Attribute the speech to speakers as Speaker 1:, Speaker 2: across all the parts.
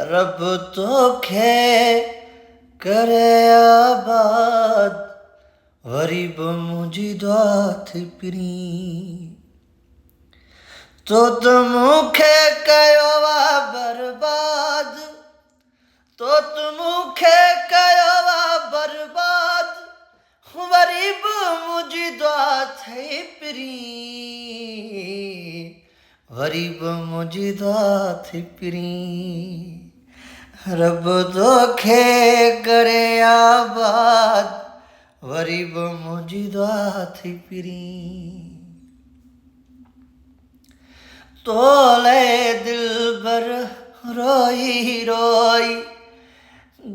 Speaker 1: रब तोखे करे आबाद वरी बि मुंहिंजी दुआ थी पिरी तो त मूंखे कयो आहे बर्बाद तो त मूंखे कयो आहे बर्बाद वरी बि मुंहिंजी दुआ थी पिरी वरी बि मुंहिंजी दुआ थी पिरी रब तोखे करे आबाद वरी बि मुंहिंजी दुआ थी पिरी तोले दिलबर रोई रोई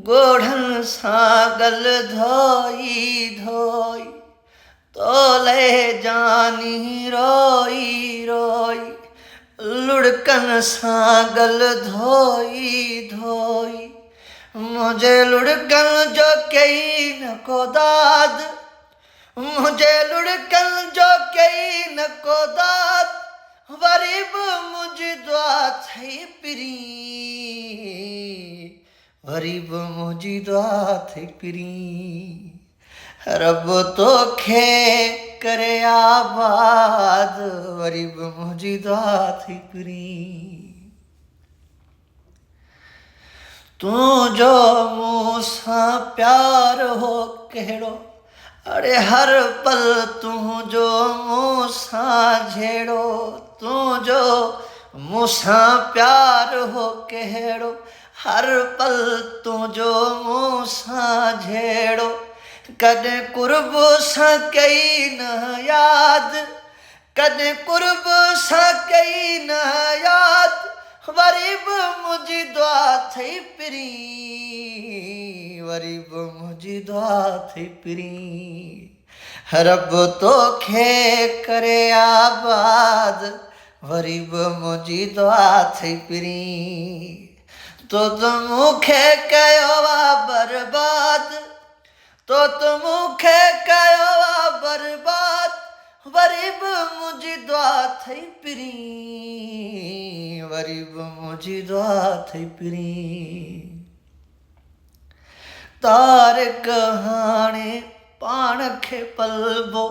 Speaker 1: ॻोढ़नि सां गल धोई धोई तोले जानी रोई रोई लुड़कनि सां गल धोई धोई मुंहिंजे लुड़कनि जो कई न को दाद मुंहिंजे लुड़कनि जो कई न को दाद वरी बि मुंहिंजी दुआ थी पिरी वरी बि मुंहिंजी दुआ थी पिरी रब तोखे करे आबाद वरी बि मुंहिंजी दुआ थी पिरी तूं जो मूं सां प्यार हो कहिड़ो अरे हर पल तूं जो मूं सां झेड़ो तूं जो मूं सां प्यार हो कहिड़ो हर पल तूं जो मूं सां झेड़ो कॾहिं कुर्ब सां कई न याद कॾहिं कुर्ब सां कई न याद वरी बि मुंहिंजी दुआ थी पिरी वरी बि मुंहिंजी दुआ थी पिरी रब तोखे करे आबाद वरी बि मुंहिंजी दुआ थी पिरी तो त मूंखे कयो आहे बर्बाद तो त मूंखे कयो आहे बर्बाद वरी बि मुंहिंजी दुआ थी पिरी वरी बि मुंहिंजी दुआ थी पिरी तारिक हाणे पाण खे पलबो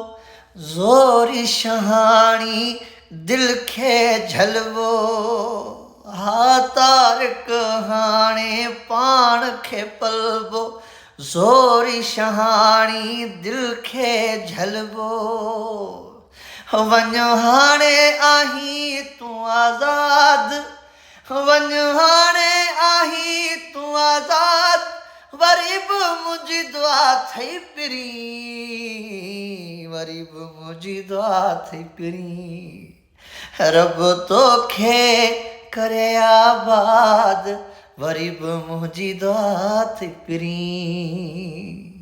Speaker 1: ज़ोरी शहाणी दिलि खे झलबो हा तारिक हाणे पाण खे पलबो ज़ोरी शहाणी दिलि खे झलबो वञ हाणे आहीं तूं आज़ाद वञ हाणे आहीं तूं आज़ाद वरी बि मुंहिंजी दुआ थी पिरी वरी बि मुंहिंजी दुआ थी पिरी रब तोखे करे आबाद वरी बि मुंहिंजी दुआ थी पिरी